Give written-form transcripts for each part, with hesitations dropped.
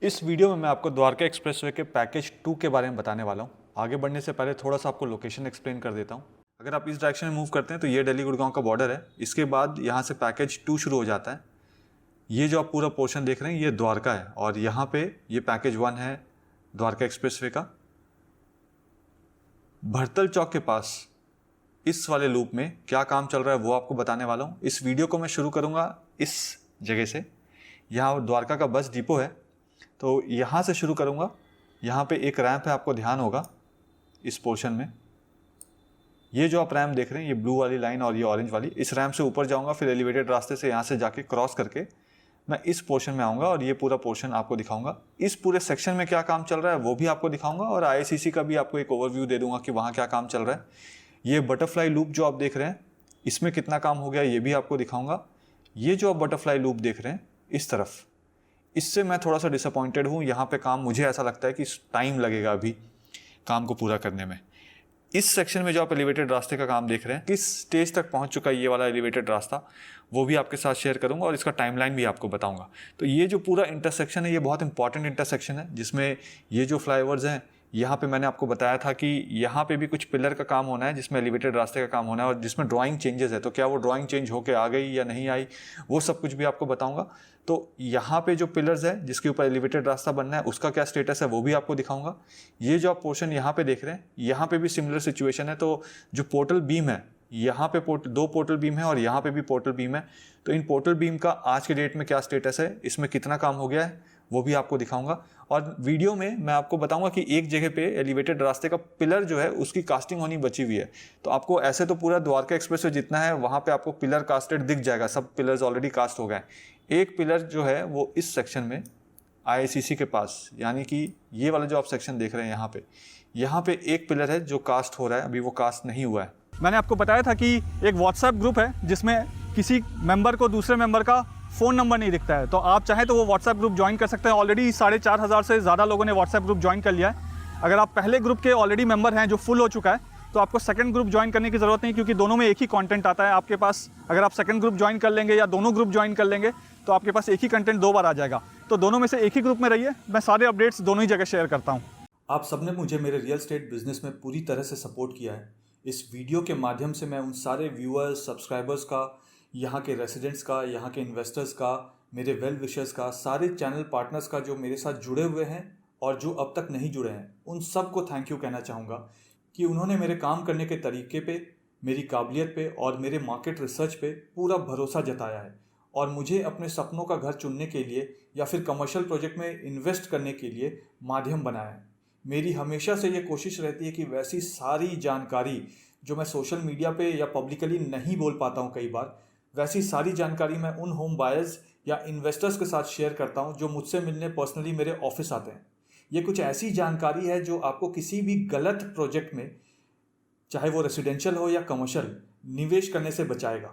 इस वीडियो में मैं आपको द्वारका एक्सप्रेसवे के पैकेज 2 के बारे में बताने वाला हूँ। आगे बढ़ने से पहले थोड़ा सा आपको लोकेशन एक्सप्लेन कर देता हूँ। अगर आप इस डायरेक्शन में मूव करते हैं तो ये दिल्ली गुड़गांव का बॉर्डर है। इसके बाद यहाँ से पैकेज 2 शुरू हो जाता है। ये जो आप पूरा पोर्शन देख रहे हैं ये द्वारका है और यहाँ पे ये पैकेज 1 है द्वारका एक्सप्रेसवे का। भरतल चौक के पास इस वाले लूप में क्या काम चल रहा है वो आपको बताने वाला हूँ। इस वीडियो को मैं शुरू करूँगा इस जगह से। यहाँ द्वारका का बस डिपो है तो यहाँ से शुरू करूँगा। यहाँ पे एक रैंप है, आपको ध्यान होगा इस पोर्शन में। ये जो आप रैंप देख रहे हैं ये ब्लू वाली लाइन और ये ऑरेंज वाली, इस रैंप से ऊपर जाऊँगा, फिर एलिवेटेड रास्ते से यहाँ से जाके क्रॉस करके मैं इस पोर्शन में आऊँगा और ये पूरा पोर्शन आपको दिखाऊंगा। इस पूरे सेक्शन में क्या काम चल रहा है वो भी आपको दिखाऊंगा और IICC का भी आपको एक ओवरव्यू दे दूंगा कि वहाँ क्या काम चल रहा है। ये बटरफ्लाई लूप जो आप देख रहे हैं इसमें कितना काम हो गया ये भी आपको दिखाऊंगा। ये जो आप बटरफ्लाई लूप देख रहे हैं इस तरफ, इससे मैं थोड़ा सा डिसअपॉइंटेड हूँ। यहाँ पे काम मुझे ऐसा लगता है कि टाइम लगेगा अभी काम को पूरा करने में। इस सेक्शन में जो आप एलिवेटेड रास्ते का काम देख रहे हैं, किस स्टेज तक पहुँच चुका है ये वाला एलिवेटेड रास्ता, वो भी आपके साथ शेयर करूँगा और इसका टाइमलाइन भी आपको बताऊँगा। तो ये जो पूरा इंटरसेक्शन है ये बहुत इंपॉर्टेंट इंटरसेक्शन है, जिसमें ये जो फ्लाईओवर्स हैं यहाँ पे मैंने आपको बताया था कि यहाँ पे भी कुछ पिलर का काम होना है, जिसमें एलिवेटेड रास्ते का काम होना है और जिसमें ड्राइंग चेंजेस है। तो क्या वो ड्राइंग चेंज होके आ गई या नहीं आई वो सब कुछ भी आपको बताऊंगा। तो यहाँ पे जो पिलर्स है जिसके ऊपर एलिवेटेड रास्ता बनना है उसका क्या स्टेटस है वो भी आपको दिखाऊंगा। ये जो आप पोर्शन यहाँ पे देख रहे हैं यहाँ पे भी सिमिलर सिचुएशन है। तो जो पोर्टल बीम है यहाँ पे दो पोर्टल बीम है और यहाँ पे भी पोर्टल बीम है। तो इन पोर्टल बीम का आज के डेट में क्या स्टेटस है, इसमें कितना काम हो गया है वो भी आपको दिखाऊंगा। और वीडियो में मैं आपको बताऊंगा कि एक जगह पे एलिवेटेड रास्ते का पिलर जो है उसकी कास्टिंग होनी बची हुई है। तो आपको ऐसे तो पूरा द्वारका एक्सप्रेसवे जितना है वहाँ पे आपको पिलर कास्टेड दिख जाएगा, सब पिलर्स ऑलरेडी कास्ट हो गए। एक पिलर जो है वो इस सेक्शन में IICC के पास, यानी कि ये वाला जो आप सेक्शन देख रहे हैं यहाँ पे एक पिलर है जो कास्ट हो रहा है, अभी वो कास्ट नहीं हुआ है। मैंने आपको बताया था कि एक व्हाट्सएप ग्रुप है जिसमें किसी मेंबर को दूसरे मेंबर का फ़ोन नंबर नहीं दिखता है। तो आप चाहें तो वो व्हाट्सएप ग्रुप ज्वाइन कर सकते हैं। ऑलरेडी 4,500 से ज़्यादा लोगों ने व्हाट्सएप ग्रुप ज्वाइन कर लिया है। अगर आप पहले ग्रुप के ऑलरेडी मेंबर हैं जो फुल हो चुका है तो आपको सेकंड ग्रुप ज्वाइन करने की ज़रूरत नहीं, क्योंकि दोनों में एक ही कंटेंट आता है आपके पास। अगर आप सेकंड ग्रुप ज्वाइन कर लेंगे या दोनों ग्रुप ज्वाइन कर लेंगे तो आपके पास एक ही कंटेंट 2 बार आ जाएगा। तो दोनों में से एक ही ग्रुप में रहिए, मैं सारे अपडेट्स दोनों ही जगह शेयर करता हूँ। आप सबने मुझे मेरे रियल एस्टेट बिजनेस में पूरी तरह से सपोर्ट किया है। इस वीडियो के माध्यम से मैं उन सारे व्यूअर्स, सब्सक्राइबर्स का, यहाँ के रेसिडेंट्स का, यहाँ के इन्वेस्टर्स का, मेरे वेल विशर्स का, सारे चैनल पार्टनर्स का जो मेरे साथ जुड़े हुए हैं और जो अब तक नहीं जुड़े हैं, उन सब को थैंक यू कहना चाहूँगा कि उन्होंने मेरे काम करने के तरीके पे, मेरी काबिलियत पे और मेरे मार्केट रिसर्च पे पूरा भरोसा जताया है और मुझे अपने सपनों का घर चुनने के लिए या फिर कमर्शियल प्रोजेक्ट में इन्वेस्ट करने के लिए माध्यम बनाया है। मेरी हमेशा से ये कोशिश रहती है कि वैसी सारी जानकारी जो मैं सोशल मीडिया पे या पब्लिकली नहीं बोल पाता हूँ कई बार, वैसी सारी जानकारी मैं उन होम बायर्स या इन्वेस्टर्स के साथ शेयर करता हूँ जो मुझसे मिलने पर्सनली मेरे ऑफिस आते हैं। ये कुछ ऐसी जानकारी है जो आपको किसी भी गलत प्रोजेक्ट में, चाहे वो रेसिडेंशियल हो या कमर्शियल, निवेश करने से बचाएगा।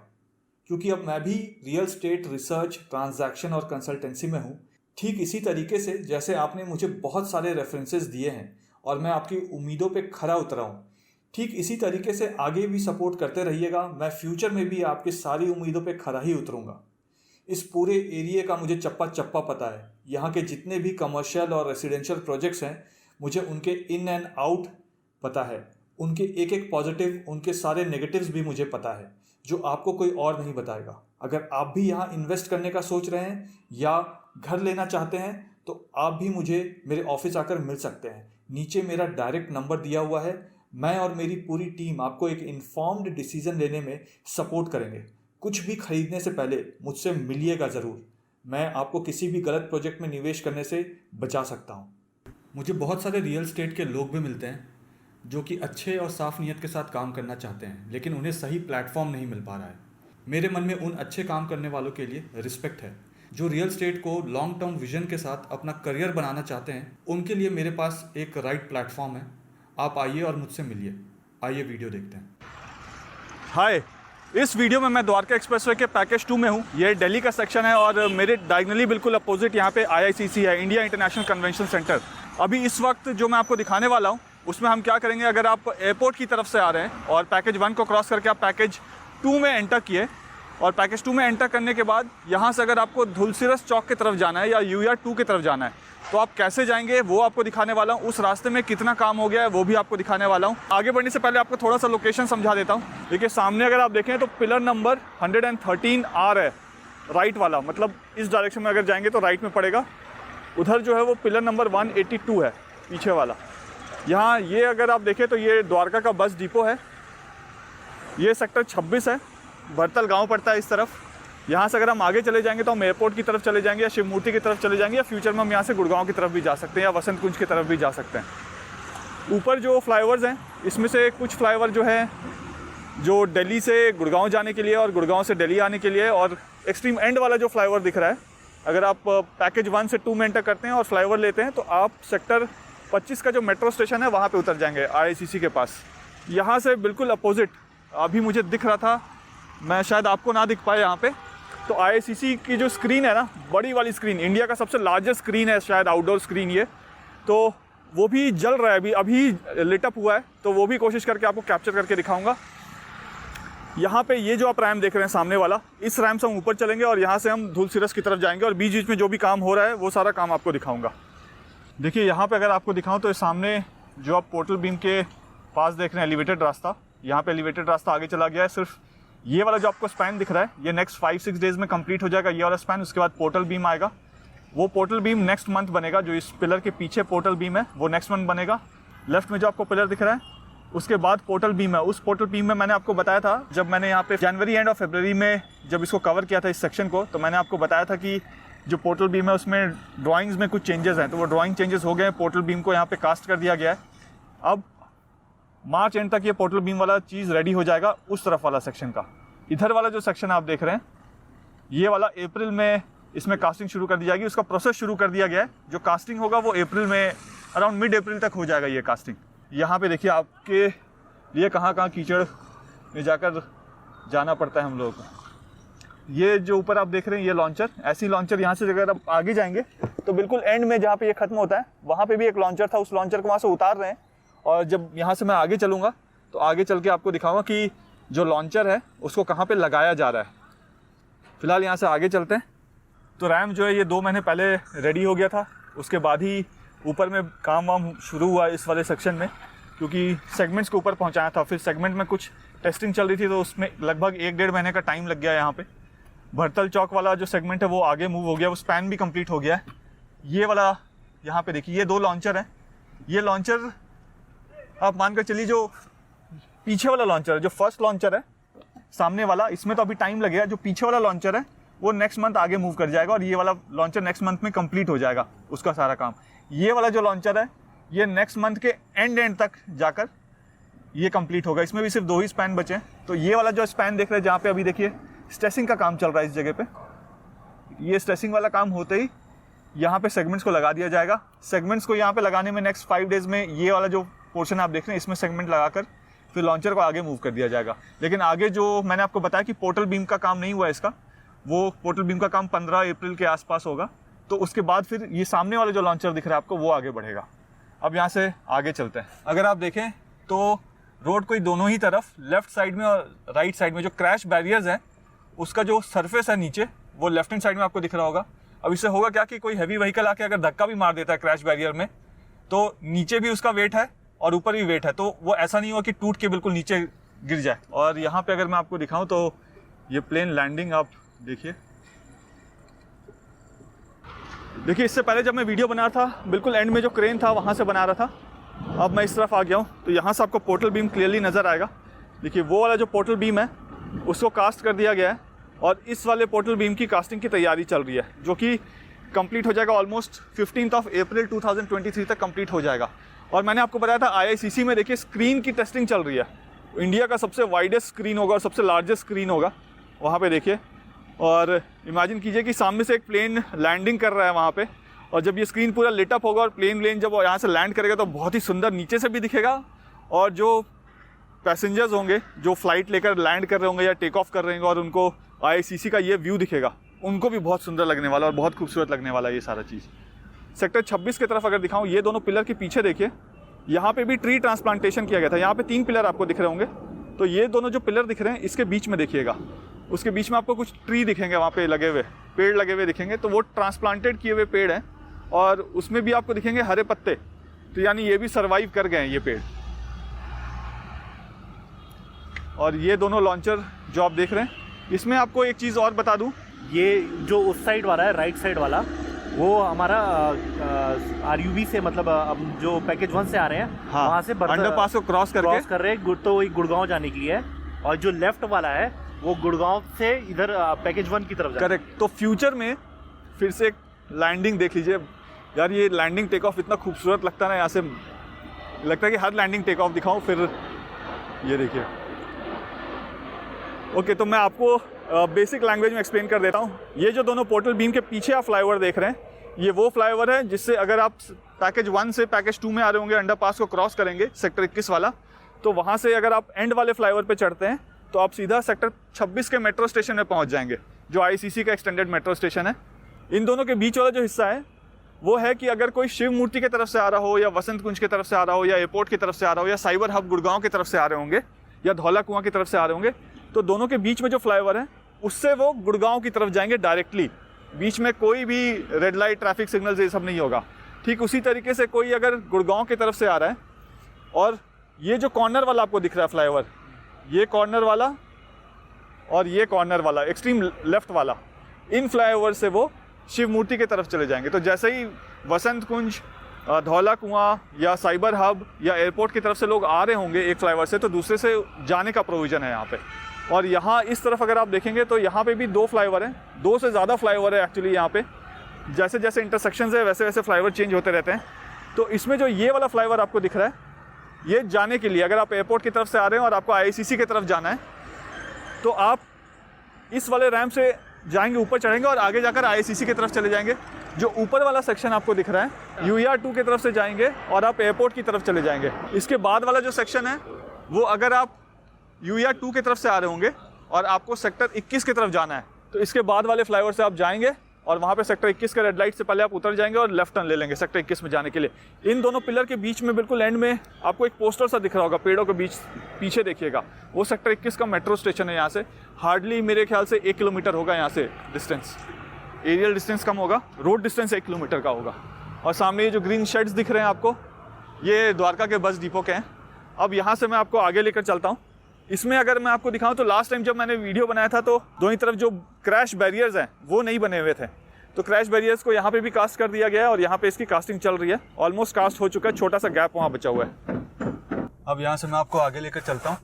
क्योंकि अब मैं भी रियल एस्टेट रिसर्च, ट्रांजैक्शन और कंसल्टेंसी में हूँ। ठीक इसी तरीके से जैसे आपने मुझे बहुत सारे रेफरेंसेस दिए हैं और मैं आपकी उम्मीदों पे खरा उतरा हूँ, ठीक इसी तरीके से आगे भी सपोर्ट करते रहिएगा। मैं फ्यूचर में भी आपकी सारी उम्मीदों पे खरा ही उतरूँगा। इस पूरे एरिया का मुझे चप्पा चप्पा पता है। यहाँ के जितने भी कमर्शियल और रेसिडेंशियल प्रोजेक्ट्स हैं मुझे उनके इन एंड आउट पता है, उनके एक एक पॉजिटिव, उनके सारे नेगेटिव्स भी मुझे पता है, जो आपको कोई और नहीं बताएगा। अगर आप भी यहाँ इन्वेस्ट करने का सोच रहे हैं या घर लेना चाहते हैं तो आप भी मुझे मेरे ऑफिस आकर मिल सकते हैं। नीचे मेरा डायरेक्ट नंबर दिया हुआ है। मैं और मेरी पूरी टीम आपको एक इन्फॉर्म्ड डिसीजन लेने में सपोर्ट करेंगे। कुछ भी खरीदने से पहले मुझसे मिलिएगा ज़रूर। मैं आपको किसी भी गलत प्रोजेक्ट में निवेश करने से बचा सकता हूँ। मुझे बहुत सारे रियल एस्टेट के लोग भी मिलते हैं जो कि अच्छे और साफ नीयत के साथ काम करना चाहते हैं, लेकिन उन्हें सही प्लेटफॉर्म नहीं मिल पा रहा है। मेरे मन में उन अच्छे काम करने वालों के लिए रिस्पेक्ट है जो रियल एस्टेट को लॉन्ग टर्म विजन के साथ अपना करियर बनाना चाहते हैं। उनके लिए मेरे पास एक राइट प्लेटफॉर्म है। आप आइए और मुझसे मिलिए। आइए वीडियो देखते हैं। हाय, इस वीडियो में मैं द्वारका एक्सप्रेसवे के पैकेज 2 में हूँ। ये दिल्ली का सेक्शन है और मेरे डायगनली बिल्कुल अपोजिट यहाँ पे IICC है, इंडिया इंटरनेशनल कन्वेंशन सेंटर। अभी इस वक्त जो मैं आपको दिखाने वाला हूँ उसमें हम क्या करेंगे, अगर आप एयरपोर्ट की तरफ से आ रहे हैं और पैकेज 1 को क्रॉस करके आप पैकेज 2 में एंटर किए और पैकेज 2 में एंटर करने के बाद यहाँ से अगर आपको धुलसिरस चौक की तरफ जाना है या यूआर 2 की तरफ जाना है तो आप कैसे जाएंगे वो आपको दिखाने वाला हूँ। उस रास्ते में कितना काम हो गया है वो भी आपको दिखाने वाला हूँ। आगे बढ़ने से पहले आपको थोड़ा सा लोकेशन समझा देता हूँ। देखिए सामने अगर आप देखें तो पिलर नंबर 113 आ रहा है, राइट वाला, मतलब इस डायरेक्शन में अगर जाएंगे तो राइट में पड़ेगा। उधर जो है वो पिलर नंबर 182 है पीछे वाला। यहाँ ये अगर आप देखें तो ये द्वारका का बस डिपो है। ये सेक्टर 26 है, भरतल गांव पड़ता है इस तरफ। यहाँ से अगर हम आगे चले जाएंगे तो हम एयरपोर्ट की तरफ चले जाएंगे या शिव मूर्ति की तरफ चले जाएंगे, या फ्यूचर में हम यहाँ से गुड़गांव की तरफ भी जा सकते हैं या वसंत कुंज की तरफ भी जा सकते हैं। ऊपर जो फ्लाईओवर्स हैं इसमें से कुछ फ्लाईओवर जो है जो दिल्ली से गुड़गांव जाने के लिए और गुड़गांव से दिल्ली आने के लिए, और एक्सट्रीम एंड वाला जो फ्लाईओवर दिख रहा है, अगर आप पैकेज 1 से 2 में एंटर करते हैं और फ्लाईओवर लेते हैं तो आप सेक्टर 25 का जो मेट्रो स्टेशन है वहाँ पे उतर जाएंगे IICC के पास। यहाँ से बिल्कुल अपोजिट अभी मुझे दिख रहा था, मैं शायद आपको ना दिख पाए यहाँ पे, तो IICC की जो स्क्रीन है ना, बड़ी वाली स्क्रीन, इंडिया का सबसे लार्जेस्ट स्क्रीन है शायद, आउटडोर स्क्रीन ये, तो वो भी जल रहा है, अभी लिटअप हुआ है, तो वो भी कोशिश करके आपको कैप्चर करके दिखाऊंगा। यहाँ पे ये जो आप रैम देख रहे हैं सामने वाला, इस रैम से हम ऊपर चलेंगे और यहाँ से हम धुलसिरस की तरफ जाएंगे और बीच बीच में जो भी काम हो रहा है वो सारा काम आपको दिखाऊंगा। देखिए यहाँ पे अगर आपको दिखाऊं तो सामने जो आप पोर्टल बीम के पास देख रहे हैं एलिवेटेड रास्ता, यहाँ पे एलिवेटेड रास्ता आगे चला गया है। सिर्फ ये वाला जो आपको स्पैन दिख रहा है ये नेक्स्ट 5-6 डेज में कंप्लीट हो जाएगा ये वाला स्पैन। उसके बाद पोर्टल बीम आएगा, वो पोर्टल बीम नेक्स्ट मंथ बनेगा। जो इस पिलर के पीछे पोर्टल बीम है वो नेक्स्ट मंथ बनेगा। लेफ्ट में जो आपको पिलर दिख रहा है उसके बाद पोर्टल बीम है। उस पोर्टल बीम में मैंने आपको बताया था, जब मैंने यहाँ पे जनवरी एंड ऑफ फरवरी में जब इसको कवर किया था इस सेक्शन को, तो मैंने आपको बताया था कि जो पोर्टल बीम है उसमें ड्राइंग्स में कुछ चेंजेस हैं, तो वो ड्राइंग चेंजेस हो गए हैं। पोर्टल बीम को यहाँ पे कास्ट कर दिया गया है। अब मार्च एंड तक ये पोर्टल बीम वाला चीज़ रेडी हो जाएगा उस तरफ वाला सेक्शन का। इधर वाला जो सेक्शन आप देख रहे हैं ये वाला अप्रैल में इसमें कास्टिंग शुरू कर दी जाएगी। उसका प्रोसेस शुरू कर दिया गया है। जो कास्टिंग होगा वो अप्रैल में अराउंड मिड अप्रैल तक हो जाएगा ये कास्टिंग। यहाँ पे देखिए आपके लिए कहाँ कहाँ कीचड़ में जाकर जाना पड़ता है हम लोगों को। ये जो ऊपर आप देख रहे हैं ये लॉन्चर, ऐसी लॉन्चर यहाँ से अगर आप आगे जाएंगे तो बिल्कुल एंड में जहाँ पे ये खत्म होता है वहाँ पे भी एक लॉन्चर था, उस लॉन्चर को वहाँ से उतार रहे हैं। और जब यहाँ से मैं आगे चलूँगा तो आगे चल के आपको दिखाऊंगा कि जो लॉन्चर है उसको कहाँ पे लगाया जा रहा है। फिलहाल यहाँ से आगे चलते हैं। तो रैम जो है ये 2 महीने पहले रेडी हो गया था, उसके बाद ही ऊपर में काम वाम शुरू हुआ इस वाले सेक्शन में, क्योंकि सेगमेंट्स को ऊपर पहुँचाया था। फिर सेगमेंट में कुछ टेस्टिंग चल रही थी तो उसमें लगभग 1-1.5 महीने का टाइम लग गया। यहाँ पे भरतल चौक वाला जो सेगमेंट है वो आगे मूव हो गया, वो स्पैन भी कंप्लीट हो गया है। ये वाला यहाँ पे देखिए ये 2 लॉन्चर हैं। ये लॉन्चर आप मानकर चलिए जो पीछे वाला लॉन्चर है, जो फर्स्ट लॉन्चर है सामने वाला, इसमें तो अभी टाइम लगेगा। जो पीछे वाला लॉन्चर है वो नेक्स्ट मंथ आगे मूव कर जाएगा और ये वाला लॉन्चर नेक्स्ट मंथ में कंप्लीट हो जाएगा उसका सारा काम। ये वाला जो लॉन्चर है ये नेक्स्ट मंथ के एंड तक जाकर ये कंप्लीट होगा। इसमें भी सिर्फ 2 ही स्पैन बचे हैं। तो ये वाला जो स्पैन देख रहे हैं जहाँ पे अभी देखिए स्ट्रेसिंग का काम चल रहा है इस जगह पे, ये स्ट्रेसिंग वाला काम होते ही यहाँ पे सेगमेंट्स को लगा दिया जाएगा। सेगमेंट्स को यहाँ पे लगाने में नेक्स्ट 5 डेज में ये वाला जो पोर्शन आप देख रहे हैं इसमें सेगमेंट लगाकर फिर लॉन्चर को आगे मूव कर दिया जाएगा। लेकिन आगे जो मैंने आपको बताया कि पोर्टल बीम का काम नहीं हुआ इसका, वो पोर्टल बीम का काम 15 अप्रैल के आसपास होगा। तो उसके बाद फिर ये सामने वाला जो लॉन्चर दिख रहा है आपको वो आगे बढ़ेगा। अब यहाँ से आगे चलते हैं। अगर आप देखें तो रोड को दोनों ही तरफ लेफ्ट साइड में और राइट साइड में जो क्रैश बैरियर्स हैं उसका जो सरफेस है नीचे वो लेफ्ट हैंड साइड में आपको दिख रहा होगा। अब इससे होगा क्या कि कोई हैवी व्हीकल आके अगर धक्का भी मार देता है क्रैश बैरियर में तो नीचे भी उसका वेट है और ऊपर भी वेट है, तो वो ऐसा नहीं हुआ कि टूट के बिल्कुल नीचे गिर जाए। और यहाँ पे अगर मैं आपको दिखाऊं तो ये प्लेन लैंडिंग आप देखिए। इससे पहले जब मैं वीडियो बना रहा था बिल्कुल एंड में जो क्रेन था वहाँ से बना रहा था। अब मैं इस तरफ आ गया हूँ तो यहाँ से आपको पोर्टल बीम क्लियरली नज़र आएगा। देखिए वो वाला जो पोर्टल बीम है उसको कास्ट कर दिया गया है और इस वाले पोर्टल बीम की कास्टिंग की तैयारी चल रही है, जो कि कंप्लीट हो जाएगा ऑलमोस्ट 15 अप्रैल 2023 तक कंप्लीट हो जाएगा। और मैंने आपको बताया था IICC में देखिए स्क्रीन की टेस्टिंग चल रही है। इंडिया का सबसे वाइडेस्ट स्क्रीन होगा और सबसे लार्जेस्ट स्क्रीन होगा वहाँ पे देखिए। और इमेजिन कीजिए कि सामने से एक प्लेन लैंडिंग कर रहा है वहाँ पे, और जब ये स्क्रीन पूरा लिटअप होगा और प्लेन जब यहाँ से लैंड करेगा तो बहुत ही सुंदर नीचे से भी दिखेगा। और जो पैसेंजर्स होंगे जो फ्लाइट लेकर लैंड कर रहे होंगे या टेक ऑफ कर रहे होंगे और उनको IICC का ये व्यू दिखेगा, उनको भी बहुत सुंदर लगने वाला और बहुत खूबसूरत लगने वाला ये सारा चीज़। सेक्टर 26 की तरफ अगर दिखाऊं, ये दोनों पिलर के पीछे देखिए, यहाँ पे भी ट्री ट्रांसप्लांटेशन किया गया था। यहाँ पे 3 पिलर आपको दिख रहे होंगे, तो ये दोनों जो पिलर दिख रहे हैं इसके बीच में देखिएगा उसके बीच में आपको कुछ ट्री दिखेंगे, वहाँ पे लगे हुए पेड़ लगे हुए दिखेंगे, तो वो ट्रांसप्लांटेड किए हुए पेड़ हैं और उसमें भी आपको दिखेंगे हरे पत्ते, तो यानी ये भी सर्वाइव कर गए हैं ये पेड़। और ये दोनों लॉन्चर जो आप देख रहे हैं, इसमें आपको एक चीज़ और बता दूं, ये जो उस साइड वाला है, राइट साइड वाला, वो हमारा RUB से, मतलब अब जो पैकेज 1 से आ रहे हैं, हाँ, वहाँ से अंडरपास को क्रॉस कर रहे हैं, तो वही गुड़गांव जाने के लिए है। और जो लेफ्ट वाला है वो गुड़गांव से इधर पैकेज 1 की तरफ। करेक्ट। तो फ्यूचर में फिर से एक लैंडिंग देख लीजिए यार, ये लैंडिंग टेक ऑफ इतना खूबसूरत लगता है ना, यहाँ से लगता है कि हर लैंडिंग टेक ऑफ दिखाऊं। फिर ये देखिए, ओके, तो मैं आपको बेसिक लैंग्वेज में एक्सप्लेन कर देता हूँ। ये जो दोनों पोर्टल बीम के पीछे आप फ्लाईओवर देख रहे हैं, ये वो फ्लाईओवर है जिससे अगर आप पैकेज 1 से पैकेज 2 में आ रहे होंगे, अंडरपास को क्रॉस करेंगे सेक्टर 21 वाला, तो वहाँ से अगर आप एंड वाले फ्लाईओवर पे चढ़ते हैं तो आप सीधा सेक्टर 26 के मेट्रो स्टेशन में पहुँच जाएंगे, जो ICC का एक्सटेंडेड मेट्रो स्टेशन है। इन दोनों के बीच वाला जो हिस्सा है वो है कि अगर कोई शिव मूर्ति की तरफ से आ रहा हो, या वसंत कुंज की तरफ से आ रहा हो, या एयरपोर्ट की तरफ से आ रहा हो, या साइबर हब गुड़गांव की तरफ से आ रहे होंगे, या धौला कुआं की तरफ से आ रहे होंगे, तो दोनों के बीच में जो फ्लाईओवर है उससे वो गुड़गांव की तरफ जाएंगे डायरेक्टली। बीच में कोई भी रेड लाइट, ट्रैफिक सिग्नल्स, ये सब नहीं होगा। ठीक उसी तरीके से कोई अगर गुड़गांव की तरफ से आ रहा है, और ये जो कॉर्नर वाला आपको दिख रहा है फ्लाईओवर, ये कॉर्नर वाला और ये कॉर्नर वाला, एक्सट्रीम लेफ्ट वाला, इन फ्लाईओवर से वो शिव मूर्ति की तरफ चले जाएंगे। तो जैसे ही वसंत कुंज, धौला कुआं या साइबर हब या एयरपोर्ट की तरफ से लोग आ रहे होंगे एक फ्लाईओवर से, तो दूसरे से जाने का प्रोविज़न है यहाँ पे। और यहाँ इस तरफ अगर आप देखेंगे तो यहाँ पे भी 2 फ्लाईओवर हैं, 2 से ज़्यादा फ्लाईओवर है एक्चुअली यहाँ पे। जैसे जैसे इंटरसेक्शंस है वैसे वैसे फ्लाईओवर चेंज होते रहते हैं। तो इसमें जो ये वाला फ्लाईओवर आपको दिख रहा है, ये जाने के लिए अगर आप एयरपोर्ट की तरफ से आ रहे हैं और आपको ICC की तरफ जाना है, तो आप इस वाले रैंप से जाएंगे, ऊपर चढ़ेंगे और आगे जाकर ICC की तरफ चले जाएंगे। जो ऊपर वाला सेक्शन आपको दिख रहा है, UER2 की तरफ से जाएंगे और आप एयरपोर्ट की तरफ चले जाएंगे। इसके बाद वाला जो सेक्शन है वो अगर आप UER2 की तरफ से आ रहे होंगे और आपको सेक्टर 21 की तरफ जाना है, तो इसके बाद वाले फ्लाईओवर से आप जाएंगे और वहाँ पे सेक्टर 21 का रेड लाइट से पहले आप उतर जाएंगे और लेफ्ट टर्न ले लेंगे सेक्टर 21 में जाने के लिए। इन दोनों पिलर के बीच में बिल्कुल एंड में आपको एक पोस्टर सा दिख रहा होगा, पेड़ों के बीच पीछे देखिएगा, वो सेक्टर 21 का मेट्रो स्टेशन है। यहाँ से हार्डली मेरे ख्याल से 1 किलोमीटर होगा यहाँ से डिस्टेंस, एरियल डिस्टेंस कम होगा, रोड डिस्टेंस 1 किलोमीटर का होगा। और सामने ये जो ग्रीन शेड्स दिख रहे हैं आपको, ये द्वारका के बस डिपो के हैं। अब यहाँ से मैं आपको आगे लेकर चलता हूँ। इसमें अगर मैं आपको दिखाऊं तो लास्ट टाइम जब मैंने वीडियो बनाया था तो दोनों तरफ जो क्रैश बैरियर्स हैं वो नहीं बने हुए थे, तो क्रैश बैरियर्स को यहाँ पे भी कास्ट कर दिया गया है और यहाँ पे इसकी कास्टिंग चल रही है, ऑलमोस्ट कास्ट हो चुका है, छोटा सा गैप वहाँ बचा हुआ है। अब यहाँ से मैं आपको आगे लेकर चलता हूँ।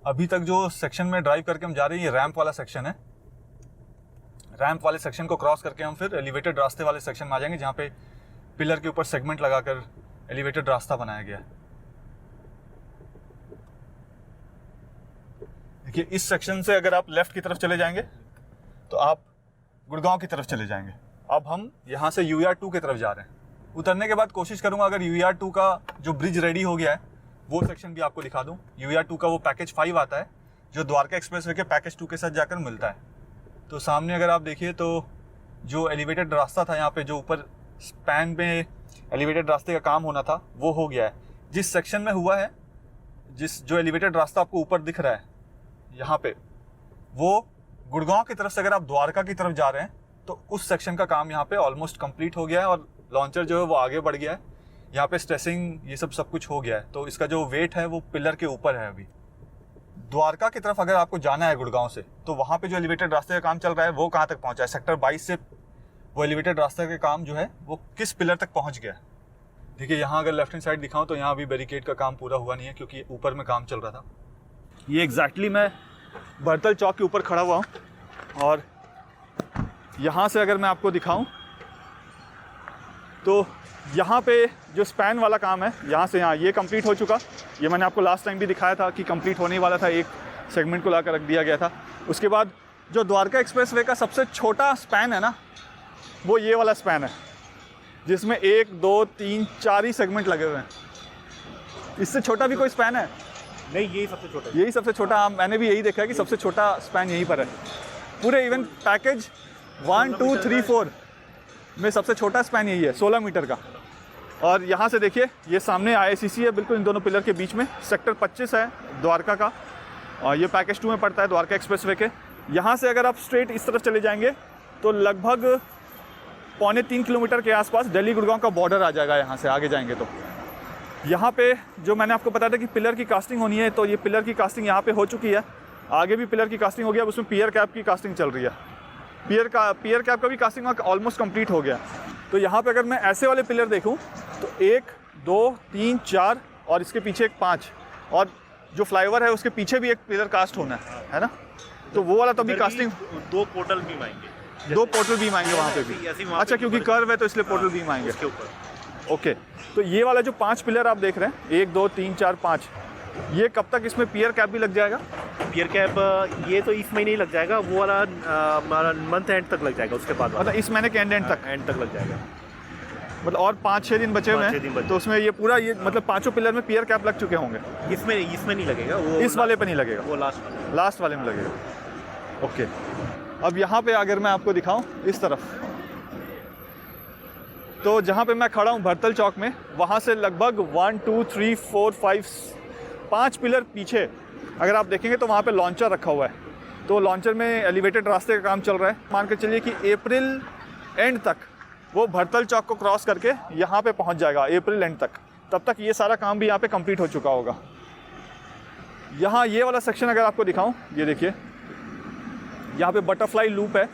अभी तक जो सेक्शन में ड्राइव करके हम जा रहे हैं ये रैंप वाला सेक्शन है। रैंप वाले सेक्शन को क्रॉस करके हम फिर एलिवेटेड रास्ते वाले सेक्शन में आ जाएंगे, जहाँ पे पिलर के ऊपर सेगमेंट लगाकर एलिवेटेड रास्ता बनाया गया है। देखिए, इस सेक्शन से अगर आप लेफ्ट की तरफ चले जाएंगे तो आप गुड़गांव की तरफ चले जाएंगे। अब हम यहाँ से UER2 की तरफ जा रहे हैं। उतरने के बाद कोशिश करूँगा अगर UER2 का जो ब्रिज रेडी हो गया है वो सेक्शन भी आपको दिखा दूँ। UER2 का वो पैकेज 5 आता है जो द्वारका एक्सप्रेसवे के पैकेज 2 के साथ जाकर मिलता है। तो सामने अगर आप देखिए तो जो एलिवेटेड रास्ता था यहाँ पे, जो ऊपर स्पैन पे एलिवेटेड रास्ते का काम होना था वो हो गया है। जिस सेक्शन में हुआ है, जो एलिवेटेड रास्ता आपको ऊपर दिख रहा है यहाँ पे, वो गुड़गांव की तरफ से अगर आप द्वारका की तरफ जा रहे हैं तो उस सेक्शन का काम यहाँ पे ऑलमोस्ट कंप्लीट हो गया है और लॉन्चर जो है वो आगे बढ़ गया है। यहाँ पे स्ट्रेसिंग ये सब कुछ हो गया है, तो इसका जो वेट है वो पिलर के ऊपर है। अभी द्वारका की तरफ अगर आपको जाना है गुड़गांव से, तो वहाँ पे जो एलिवेटेड रास्ते का काम चल रहा है वो कहाँ तक पहुँचा है, सेक्टर 22 से वो एलिवेटेड रास्ते का काम जो है वो किस पिलर तक पहुँच गया है। देखिए, यहाँ अगर लेफ्ट हैंड साइड दिखाऊँ तो यहाँ अभी बैरिकेड का काम पूरा हुआ नहीं है क्योंकि ऊपर में काम चल रहा था। ये एग्जैक्टली मैं बर्तल चौक के ऊपर खड़ा हुआ हूँ और यहाँ से अगर मैं आपको दिखाऊं तो यहाँ पे जो स्पैन वाला काम है यहाँ से यहाँ ये कंप्लीट हो चुका। ये मैंने आपको लास्ट टाइम भी दिखाया था कि कंप्लीट होने वाला था, एक सेगमेंट को लाकर रख दिया गया था। उसके बाद जो द्वारका एक्सप्रेसवे का सबसे छोटा स्पैन है ना, वो ये वाला स्पैन है जिसमें 1 2 3 4 ही सेगमेंट लगे हुए हैं। इससे छोटा भी कोई स्पैन है नहीं, यही सबसे छोटा, यही सबसे छोटा। मैंने भी यही देखा है कि सबसे छोटा स्पैन यहीं पर है पूरे इवन पैकेज 1 2 3 4 में सबसे छोटा स्पैन यही है, 16 मीटर का। और यहाँ से देखिए, ये सामने ICC है बिल्कुल इन दोनों पिलर के बीच में। सेक्टर 25 है द्वारका का और ये पैकेज 2 में पड़ता है द्वारका एक्सप्रेसवे के। यहाँ से अगर आप स्ट्रेट इस तरफ चले जाएंगे तो लगभग 2.25 किलोमीटर के आसपास दिल्ली गुड़गांव का बॉर्डर आ जाएगा। यहाँ से आगे जाएंगे तो यहाँ पे जो मैंने आपको बताया था कि पिलर की कास्टिंग होनी है, तो ये पिलर की कास्टिंग यहाँ पे हो चुकी है। आगे भी पिलर की कास्टिंग हो गया, अब उसमें पियर कैप की कास्टिंग चल रही है। पियर कैप का भी कास्टिंग ऑलमोस्ट कंप्लीट हो गया। तो यहाँ पे अगर मैं ऐसे वाले पिलर देखूँ तो 1 2 3 4 और इसके पीछे एक 5, और जो फ्लाईओवर है उसके पीछे भी एक पिलर कास्ट होना है ना। तो वो वाला तो अभी कास्टिंग 2 पोर्टल बीम आएंगे, 2 पोर्टल बीम आएंगे वहाँ पे भी। अच्छा, क्योंकि कर्व है तो इसलिए पोर्टल बीम आएंगे उसके ऊपर। ओके, तो ये वाला जो 5 पिलर आप देख रहे हैं 1 2 3 4 5, ये कब तक इसमें पियर कैप भी लग जाएगा? पियर कैप ये तो इस महीने ही लग जाएगा, वो वाला हमारा मंथ एंड तक लग जाएगा। उसके बाद मतलब इस महीने के एंड तक लग जाएगा, मतलब और 5-6 दिन बचे हुए हैं। तो उसमें ये पूरा ये मतलब 5 पिलर में पियर कैप लग चुके होंगे। इसमें नहीं लगेगा, वो इस वाले पे नहीं लगेगा, वो लास्ट वाले में लगेगा। ओके, अब यहाँ पे अगर मैं आपको दिखाऊं इस तरफ, तो जहाँ पे मैं खड़ा हूँ भरतल चौक में, वहाँ से लगभग 1 2 3 4 5 पिलर पीछे अगर आप देखेंगे तो वहाँ पे लॉन्चर रखा हुआ है। तो लॉन्चर में एलिवेटेड रास्ते का काम चल रहा है। मान के चलिए कि अप्रैल एंड तक वो भरतल चौक को क्रॉस करके यहाँ पे पहुँच जाएगा, अप्रैल एंड तक। तब तक ये सारा काम भी यहाँ पे कंप्लीट हो चुका होगा। यहाँ ये वाला सेक्शन अगर आपको दिखाऊँ, ये देखिए यहाँ पे बटरफ्लाई लूप है।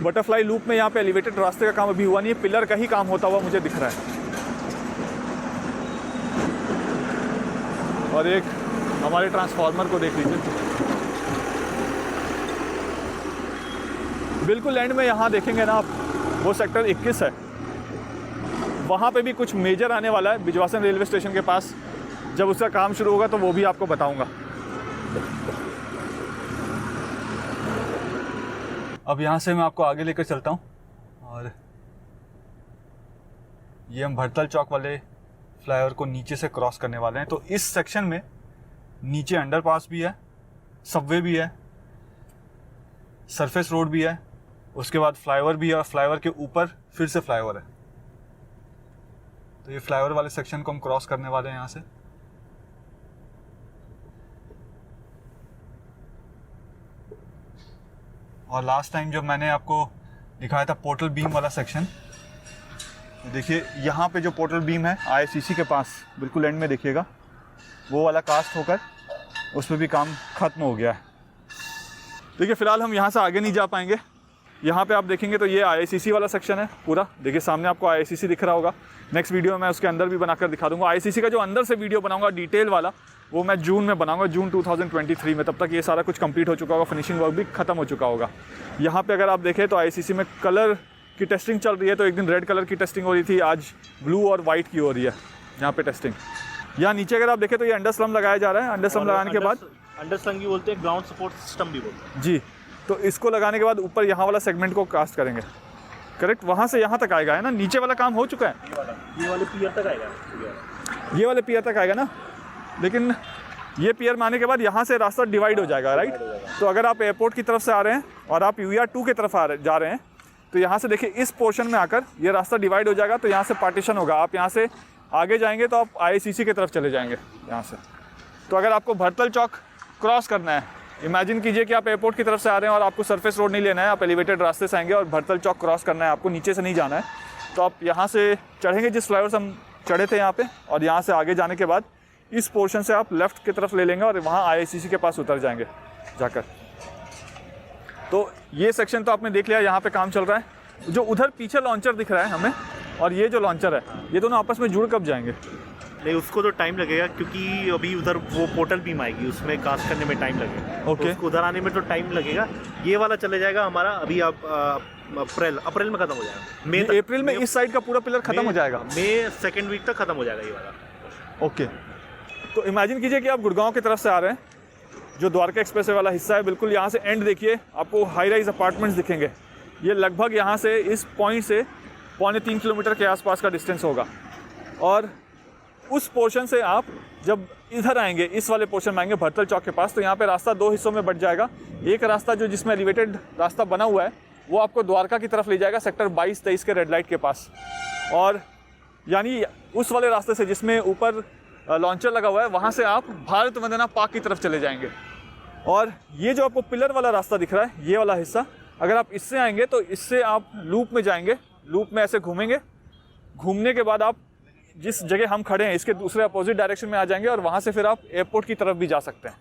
बटरफ्लाई लूप में यहाँ पे एलिवेटेड रास्ते का काम अभी हुआ नहीं है, पिलर का ही काम होता हुआ मुझे दिख रहा है। और एक हमारे ट्रांसफार्मर को देख लीजिए, बिल्कुल एंड में यहाँ देखेंगे ना आप, वो सेक्टर 21 है। वहाँ पे भी कुछ मेजर आने वाला है बिजवासन रेलवे स्टेशन के पास। जब उसका काम शुरू होगा तो वो भी आपको बताऊँगा। अब यहाँ से मैं आपको आगे लेकर चलता हूँ, और ये हम भरतल चौक वाले फ्लाईओवर को नीचे से क्रॉस करने वाले हैं। तो इस सेक्शन में नीचे अंडरपास भी है, सबवे भी है, सरफेस रोड भी है, उसके बाद फ्लाईओवर भी है, और फ्लाईओवर के ऊपर फिर से फ्लाईओवर है। तो ये फ्लाईओवर वाले सेक्शन को हम क्रॉस करने वाले हैं यहाँ से। और लास्ट टाइम जब मैंने आपको दिखाया था पोर्टल बीम वाला सेक्शन, तो देखिए यहाँ पे जो पोर्टल बीम है IICC के पास बिल्कुल एंड में देखिएगा, वो वाला कास्ट होकर उस पर भी काम ख़त्म हो गया है। देखिए फ़िलहाल हम यहाँ से आगे नहीं जा पाएंगे। यहाँ पे आप देखेंगे तो ये IICC वाला सेक्शन है पूरा। देखिए सामने आपको IICC दिख रहा होगा। नेक्स्ट वीडियो में मैं उसके अंदर भी बनाकर दिखा दूँगा। IICC का जो अंदर से वीडियो बनाऊँगा डिटेल वाला, वो मैं जून में बनाऊंगा, जून 2023 में। तब तक ये सारा कुछ कंप्लीट हो चुका होगा, फिनिशिंग वर्क भी खत्म हो चुका होगा। यहाँ पे अगर आप देखें तो IICC में कलर की टेस्टिंग चल रही है। तो एक दिन रेड कलर की टेस्टिंग हो रही थी, आज ब्लू और वाइट की हो रही है यहाँ पे टेस्टिंग। यहाँ नीचे अगर आप देखें तो ये अंडरस्लम लगाया जा रहा है। अंडरस्लम लगाने के बाद अंडरस्लम भी बोलते हैं, ग्राउंड सपोर्ट सिस्टम भी बोलते हैं जी। तो इसको लगाने के बाद ऊपर यहाँ वाला सेगमेंट को कास्ट करेंगे। करेक्ट, वहाँ से यहाँ तक आएगा, है ना। नीचे वाला काम हो चुका है, ये वाले पियर तक आएगा, ये वाले पियर तक आएगा ना। लेकिन ये पियर में आने के बाद यहाँ से रास्ता डिवाइड हो जाएगा, राइट। तो अगर आप एयरपोर्ट की तरफ से आ रहे हैं और आप UER 2 की तरफ जा रहे हैं, तो यहाँ से देखिए इस पोर्शन में आकर ये रास्ता डिवाइड हो जाएगा। तो यहाँ से पार्टीशन होगा। आप यहाँ से आगे जाएंगे तो आप IICC की तरफ चले जाएंगे यहाँ से। तो अगर आपको भरतल चौक क्रॉस करना है, इमेजिन कीजिए कि आप एयरपोर्ट की तरफ से आ रहे हैं और आपको सरफेस रोड नहीं लेना है, आप एलिवेटेड रास्ते से आएंगे और भरतल चौक क्रॉस करना है, आपको नीचे से नहीं जाना है। तो आप यहाँ से चढ़ेंगे, जिस फ्लाईओवर से हम चढ़े थे यहाँ पे, और यहाँ से आगे जाने के बाद इस पोर्शन से आप लेफ़्ट की तरफ ले लेंगे और वहाँ IICC के पास उतर जाएंगे जाकर। तो ये सेक्शन तो आपने देख लिया, यहाँ पे काम चल रहा है। जो उधर पीछे लॉन्चर दिख रहा है हमें, और ये जो लॉन्चर है, ये दोनों आपस में जुड़ कब जाएंगे? नहीं, उसको तो टाइम लगेगा, क्योंकि अभी उधर वो पोर्टल बीम आएगी, उसमें कास्ट करने में टाइम लगेगा। ओके। तो उसको उधर आने में तो टाइम लगेगा। ये वाला चले जाएगा हमारा अभी, आप अप्रैल में खत्म हो जाएगा। मई अप्रैल में इस साइड का पूरा पिलर खत्म हो जाएगा। मई सेकेंड वीक तक खत्म हो जाएगा ये वाला। ओके, तो इमेजिन कीजिए कि आप गुड़गांव की तरफ से आ रहे हैं, जो द्वारका एक्सप्रेसवे वाला हिस्सा है, बिल्कुल यहाँ से एंड देखिए, आपको हाई राइज अपार्टमेंट्स दिखेंगे। ये लगभग यहाँ से इस पॉइंट से 2.25 किलोमीटर के आसपास का डिस्टेंस होगा। और उस पोर्शन से आप जब इधर आएंगे, इस वाले पोर्शन में आएंगे भरतल चौक के पास, तो यहाँ पे रास्ता 2 हिस्सों में बट जाएगा। एक रास्ता जो जिसमें एलिवेटेड रास्ता बना हुआ है, वो आपको द्वारका की तरफ ले जाएगा, सेक्टर 22-23 के रेड लाइट के पास। और यानी उस वाले रास्ते से जिसमें ऊपर लॉन्चर लगा हुआ है, वहाँ से आप भारत वंदना पार्क की तरफ चले जाएंगे। और ये जो आपको पिलर वाला रास्ता दिख रहा है, ये वाला हिस्सा, अगर आप इससे आएंगे तो इससे आप लूप में जाएंगे, लूप में ऐसे घूमेंगे, घूमने के बाद आप जिस जगह हम खड़े हैं इसके दूसरे अपोजिट डायरेक्शन में आ जाएंगे और वहाँ से फिर आप एयरपोर्ट की तरफ भी जा सकते हैं,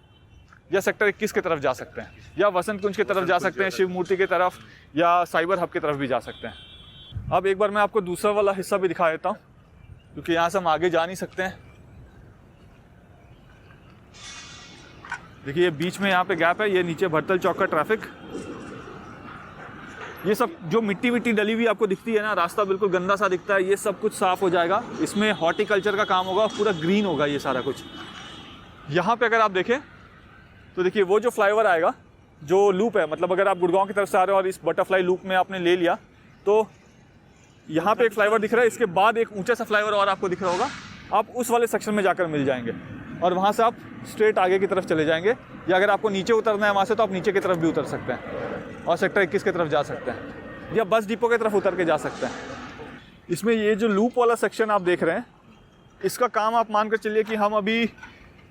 या सेक्टर 21 की तरफ जा सकते हैं, या वसंत कुंज की तरफ जा सकते हैं, शिव मूर्ति की तरफ, या साइबर हब की तरफ भी जा सकते हैं। अब एक बार मैं आपको दूसरा वाला हिस्सा भी दिखा देता हूँ, क्योंकि यहाँ से हम आगे जा नहीं सकते हैं। देखिए ये बीच में यहाँ पे गैप है, ये नीचे भरतल चौक का ट्रैफिक, ये सब जो मिट्टी विट्टी डली हुई आपको दिखती है ना, रास्ता बिल्कुल गंदा सा दिखता है, ये सब कुछ साफ़ हो जाएगा। इसमें हॉर्टिकल्चर का काम होगा, पूरा ग्रीन होगा ये सारा कुछ। यहाँ पे अगर आप देखें तो देखिए वो जो फ्लाईओवर आएगा, जो लूप है, मतलब अगर आप गुड़गांव की तरफ से आ रहे हो और इस बटरफ्लाई लूप में आपने ले लिया तो यहाँ पे एक फ्लाईओवर दिख रहा है, इसके बाद एक ऊंचा सा फ्लाईओवर और आपको दिख रहा होगा, आप उस वाले सेक्शन में जाकर मिल जाएंगे और वहाँ से आप स्ट्रेट आगे की तरफ चले जाएंगे, या अगर आपको नीचे उतरना है वहाँ से तो आप नीचे की तरफ भी उतर सकते हैं और सेक्टर 21 की तरफ जा सकते हैं, या बस डिपो की तरफ उतर के जा सकते हैं। इसमें ये जो लूप वाला सेक्शन आप देख रहे हैं, इसका काम आप मान कर चलिए कि हम अभी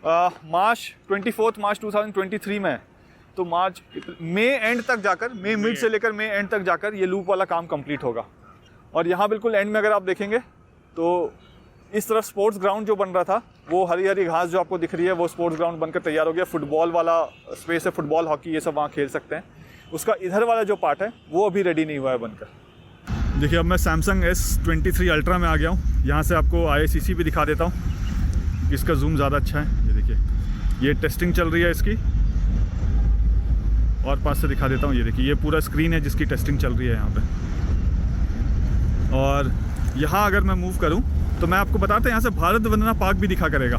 मार्च 2023 में, तो मार्च मई एंड तक जाकर, मई मिड से लेकर मई एंड तक जाकर ये लूप वाला काम कंप्लीट होगा। और यहाँ बिल्कुल एंड में अगर आप देखेंगे तो इस तरफ स्पोर्ट्स ग्राउंड जो बन रहा था, वो हरी हरी घास जो आपको दिख रही है, वो स्पोर्ट्स ग्राउंड बनकर तैयार हो गया। फुटबॉल वाला स्पेस है, फुटबॉल, हॉकी, ये सब वहाँ खेल सकते हैं। उसका इधर वाला जो पार्ट है वो अभी रेडी नहीं हुआ है बनकर। देखिए अब मैं सैमसंग S23 अल्ट्रा में आ गया हूँ। यहाँ से आपको IICC भी दिखा देता हूँ, इसका जूम ज़्यादा अच्छा है। ये देखिए, ये टेस्टिंग चल रही है इसकी, और पास से दिखा देता हूँ। ये देखिए, ये पूरा स्क्रीन है जिसकी टेस्टिंग चल रही है यहाँ पे। और यहाँ अगर मैं मूव करूँ तो मैं आपको बताता हूँ, यहाँ से भारत वंदना पार्क भी दिखा करेगा।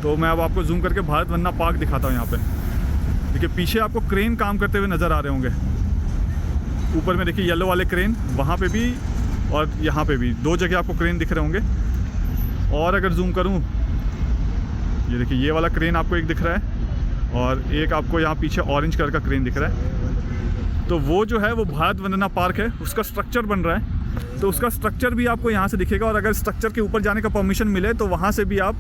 तो मैं अब आपको जूम करके भारत वंदना पार्क दिखाता हूँ। यहाँ पे देखिए पीछे आपको क्रेन काम करते हुए नज़र आ रहे होंगे। ऊपर में देखिए येलो वाले क्रेन, वहाँ पे भी और यहाँ पे भी, दो जगह आपको क्रेन दिख रहे होंगे। और अगर जूम करूँ, ये देखिए ये वाला क्रेन आपको एक दिख रहा है, और एक आपको यहाँ पीछे ऑरेंज कलर का क्रेन दिख रहा है। तो वो जो है वो भारत वंदना पार्क है, उसका स्ट्रक्चर बन रहा है। तो उसका स्ट्रक्चर भी आपको यहाँ से दिखेगा, और अगर स्ट्रक्चर के ऊपर जाने का परमिशन मिले तो वहाँ से भी आप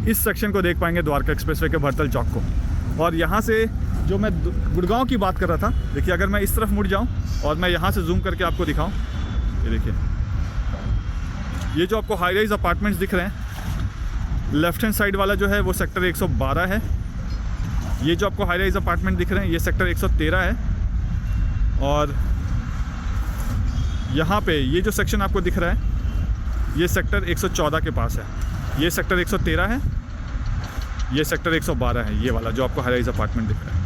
इस सेक्शन को देख पाएंगे, द्वारका एक्सप्रेसवे के भरतल चौक को। और यहाँ से जो मैं गुड़गांव की बात कर रहा था, देखिए अगर मैं इस तरफ मुड़ जाऊँ और मैं यहाँ से जूम करके आपको दिखाऊँ, ये देखिए ये जो आपको हाई राइज अपार्टमेंट्स दिख रहे हैं, लेफ्ट हैंड साइड वाला जो है वो सेक्टर 112 है। ये जो आपको हाई राइज अपार्टमेंट दिख रहे हैं ये सेक्टर 113 है। और यहाँ पे ये जो सेक्शन आपको दिख रहा है ये सेक्टर 114 के पास है। ये सेक्टर 113 है, ये सेक्टर 112 है, ये वाला जो आपको हाई राइज अपार्टमेंट दिख रहा है।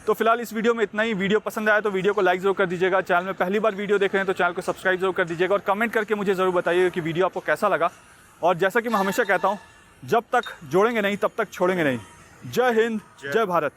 तो फिलहाल इस वीडियो में इतना ही। वीडियो पसंद आया तो वीडियो को लाइक ज़रूर कर दीजिएगा। चैनल में पहली बार वीडियो देख रहे हैं तो चैनल को सब्सक्राइब जरूर कर दीजिएगा, और कमेंट करके मुझे ज़रूर बताइएगा कि वीडियो आपको कैसा लगा। और जैसा कि मैं हमेशा कहता हूँ, जब तक जोड़ेंगे नहीं तब तक छोड़ेंगे नहीं। जय हिंद, जय भारत।